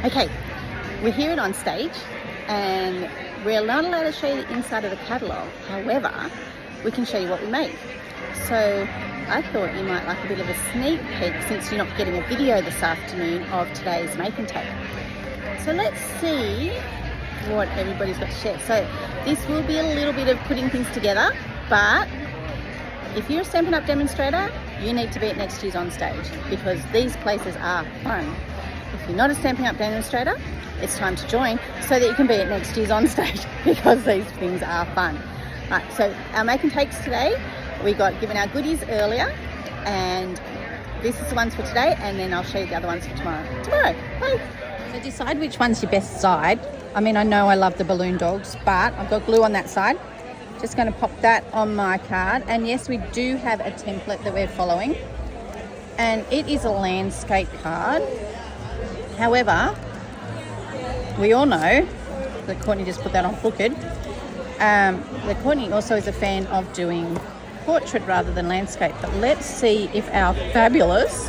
Okay, we're here at Onstage and we're not allowed to show you the inside of the catalogue. However, we can show you what we make. So I thought you might like a bit of a sneak peek since you're not getting a video this afternoon of today's make and take. So let's see what everybody's got to share. So this will be a little bit of putting things together, but if you're a Stampin' Up! Demonstrator, you need to be at next year's Onstage because these places are fun. If you're not a Stampin' Up! Demonstrator, it's time to join so that you can be at next year's Onstage because these things are fun. Right, so our make and takes today, we got given our goodies earlier and this is the ones for today and then I'll show you the other ones for tomorrow. Bye! So decide which one's your best side. I mean, I know I love the balloon dogs, but I've got glue on that side. Just going to pop that on my card. And yes, we do have a template that we're following. And it is a landscape card. However, we all know that Courtney just put that on crooked. That Courtney also is a fan of doing portrait rather than landscape. But let's see if our fabulous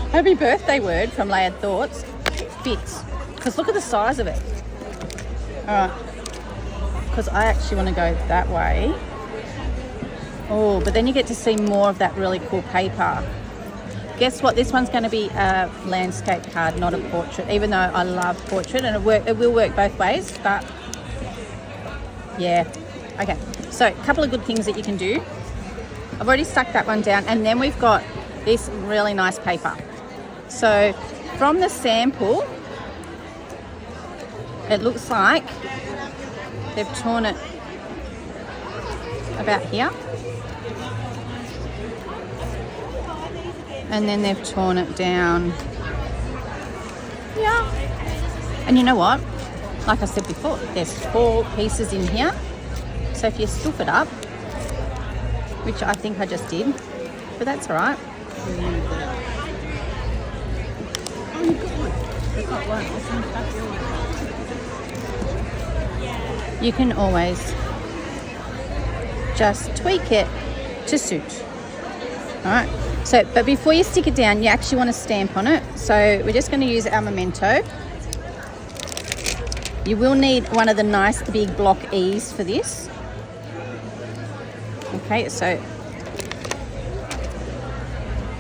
happy birthday word from Layered Thoughts fits. Because look at the size of it. All right. Because I actually want to go that way. Oh, but then you get to see more of that really cool paper. Guess what? This one's going to be a landscape card, not a portrait, even though I love portrait and it will work both ways, but yeah. Okay, so a couple of good things that you can do. I've already stuck that one down and then we've got this really nice paper. So from the sample, it looks like they've torn it about here. And then they've torn it down. Yeah. And you know what? Like I said before, there's 4 pieces in here. So if you stuff it up, which I think I just did, but that's all right. Oh, you got one. You've got one. You can always just tweak it to suit. All right. So, but before you stick it down, you actually want to stamp on it. So we're just going to use our memento. You will need one of the nice big block E's for this. Okay, so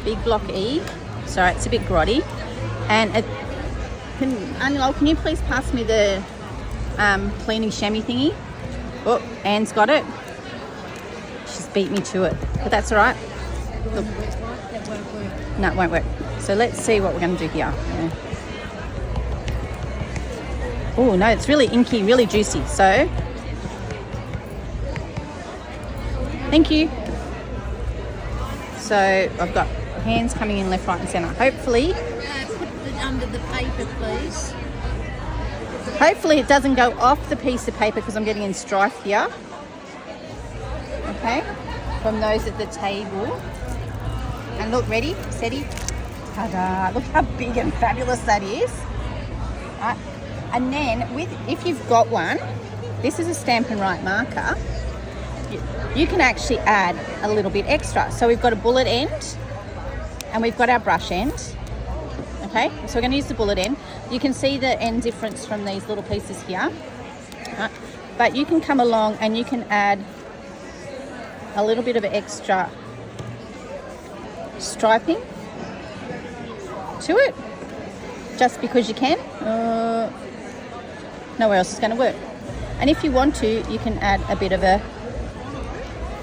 big block E. Sorry, it's a bit grotty. And Anil, can you please pass me the cleaning chamois thingy? Oh, Anne's got it. She's beat me to it, but that's all right. Look. No, it won't work. So let's see what we're going to do here. Yeah. Oh no, it's really inky, really juicy. So, thank you. So I've got hands coming in left, right, and centre. Hopefully, put it under the paper, please. Hopefully it doesn't go off the piece of paper because I'm getting in strife here. Okay, from those at the table. And look, ready, steady. Ta-da! Look how big and fabulous that is. Right. And then, if you've got one, this is a Stampin' Right marker. You can actually add a little bit extra. So we've got a bullet end, and we've got our brush end. Okay, so we're going to use the bullet end. You can see the end difference from these little pieces here. Right. But you can come along and you can add a little bit of extra striping to it, just because you can. Nowhere else is going to work. And if you want to, you can add a bit of a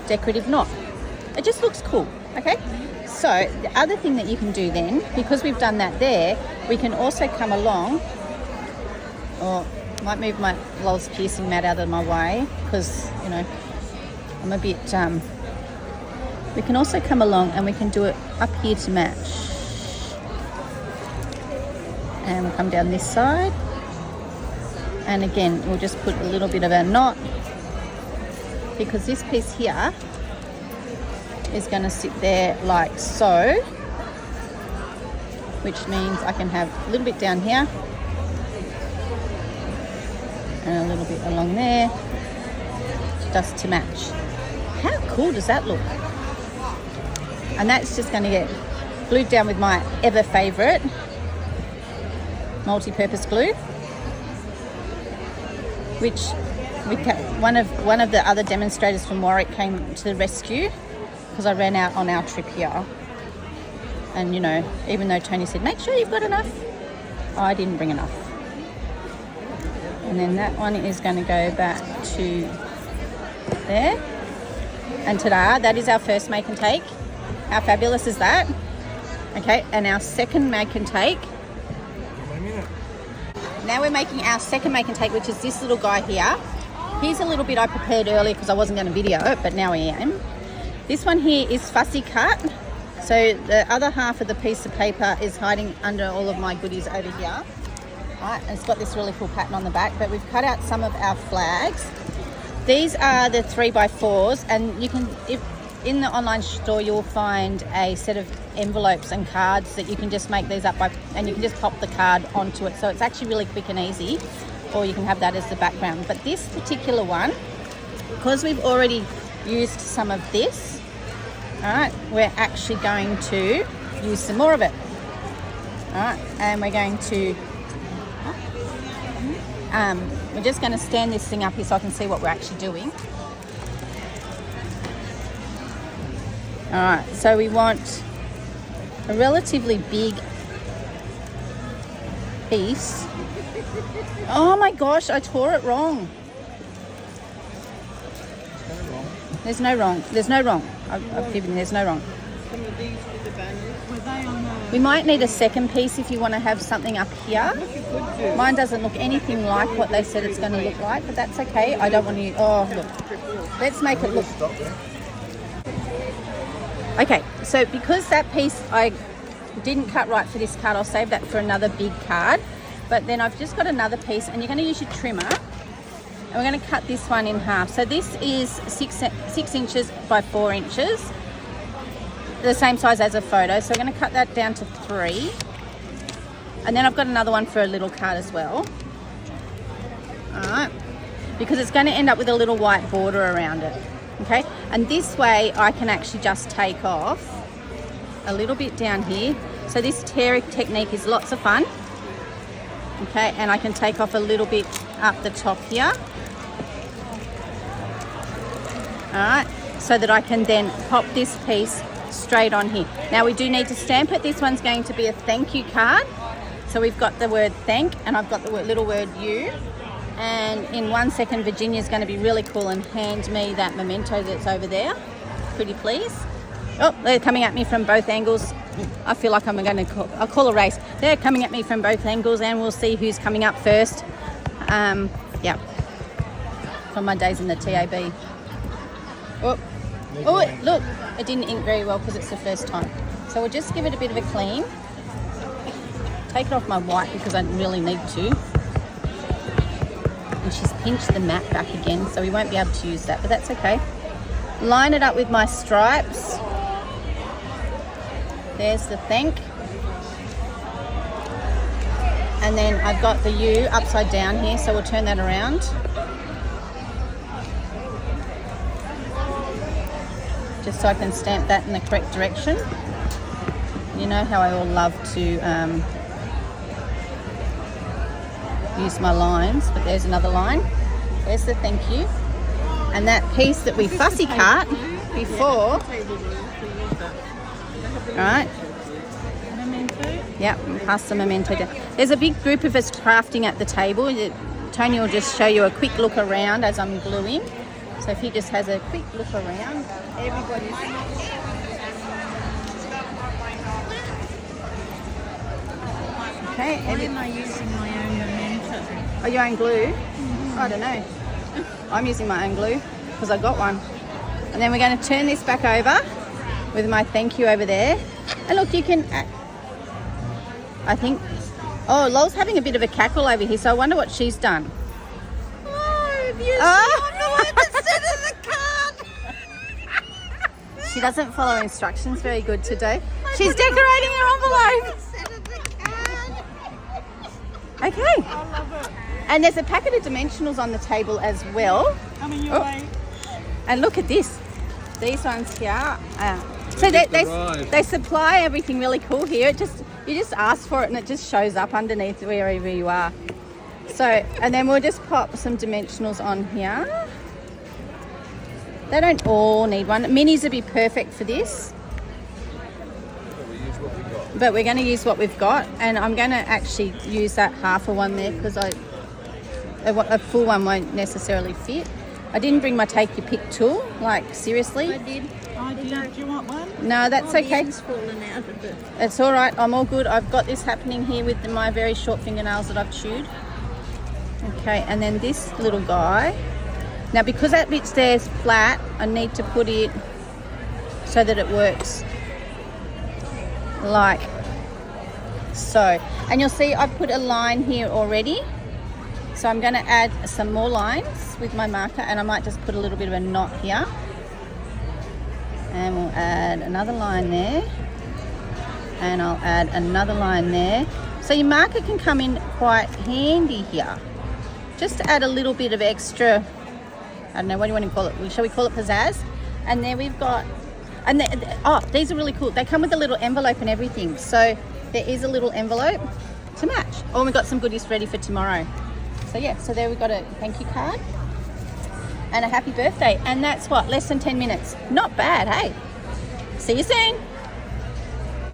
decorative knot. It just looks cool. Okay, so the other thing that you can do then, because we've done that there, we can also come along, or might move my Lol's piercing mat out of my way because, you know, I'm a bit we can also come along and we can do it up here to match. And we'll come down this side. And again, we'll just put a little bit of a knot because this piece here is going to sit there like so, which means I can have a little bit down here and a little bit along there just to match. How cool does that look? And that's just going to get glued down with my ever favourite multi-purpose glue, which one of the other demonstrators from Warwick came to the rescue because I ran out on our trip here. And you know, even though Tony said, make sure you've got enough, I didn't bring enough. And then that one is going to go back to there. And ta-da, that is our first make and take. How fabulous is that? Okay, and our second make and take. Now we're making our second make and take, which is this little guy here. Here's a little bit I prepared earlier because I wasn't going to video it, but now I am. This one here is fussy cut. So the other half of the piece of paper is hiding under all of my goodies over here. Right, and it's got this really cool pattern on the back, but we've cut out some of our flags. These are the 3x4s, and you can, if in the online store, you'll find a set of envelopes and cards that you can just make these up by, and you can just pop the card onto it. So it's actually really quick and easy, or you can have that as the background. But this particular one, because we've already used some of this, all right, we're actually going to use some more of it. All right, and we're going to, we're just going to stand this thing up here so I can see what we're actually doing. All right, so we want a relatively big piece. Oh my gosh, I tore it wrong. There's no wrong. There's no wrong. I've given you, there's no wrong. Some of these with the banners, were they on the... We might need a second piece if you want to have something up here. Mine doesn't look anything like what they said it's going to look like, but that's okay. I don't want to... Oh, look. Let's make it look... Okay, so because that piece I didn't cut right for this card, I'll save that for another big card. But then I've just got another piece, and you're going to use your trimmer. And we're going to cut this one in half. So this is 6 inches by 4 inches. The same size as a photo. So we're going to cut that down to 3. And then I've got another one for a little card as well. Alright. Because it's going to end up with a little white border around it. Okay. And this way I can actually just take off a little bit down here. So this tear technique is lots of fun. Okay. And I can take off a little bit up the top here. Alright. So that I can then pop this piece straight on here. Now we do need to stamp it. This one's going to be a thank you card. So we've got the word thank, and I've got the little word you. And in 1 second, Virginia's going to be really cool and hand me that memento that's over there. Pretty please. Oh, they're coming at me from both angles. I feel like I'm going to I'll call a race. They're coming at me from both angles, and we'll see who's coming up first. Yeah. From my days in the TAB. Oh, look, it didn't ink very well because it's the first time. So we'll just give it a bit of a clean. Take it off my white because I really need to. And she's pinched the mat back again, so we won't be able to use that, but that's okay. Line it up with my stripes. There's the thank. And then I've got the U upside down here, so we'll turn that around. Just so I can stamp that in the correct direction. You know how I all love to use my lines, but there's another line. There's the thank you. And that piece that we fussy cut before. Alright. Memento? Yep, pass the memento down. There's a big group of us crafting at the table. Tony will just show you a quick look around as I'm gluing. So if he just has a quick look around, everybody's... Okay. Why am I using my own memento? Oh, your own glue? Mm-hmm. I don't know. I'm using my own glue because I got one. And then we're going to turn this back over with my thank you over there. And look, you can... I think... Oh, Lol's having a bit of a cackle over here, so I wonder what she's done. She doesn't follow instructions very good today. She's decorating her envelope. Okay. I love it. And there's a packet of dimensionals on the table as well. Coming your way. And look at this. These ones here. So they supply everything really cool here. It You just ask for it and it just shows up underneath wherever you are. So, and then we'll just pop some dimensionals on here. They don't all need one. Minis would be perfect for this. But we're going to use what we've got, and I'm going to actually use that half a one there because a full one won't necessarily fit. I didn't bring my take your pick tool, like seriously. I did. Do you want one? No, that's The okay. end's fallen out of it. It's all right. I'm all good. I've got this happening here with my very short fingernails that I've chewed. Okay, and then this little guy. Now, because that bit there's flat, I need to put it so that it works like so. And you'll see I've put a line here already. So I'm going to add some more lines with my marker, and I might just put a little bit of a knot here. And we'll add another line there. And I'll add another line there. So your marker can come in quite handy here. Just to add a little bit of extra, I don't know, what do you want to call it? Shall we call it pizzazz? And there we've got, and these are really cool. They come with a little envelope and everything. So there is a little envelope to match. Oh, and we've got some goodies ready for tomorrow. So yeah, so there we've got a thank you card and a happy birthday. And that's what, less than 10 minutes. Not bad, hey? See you soon.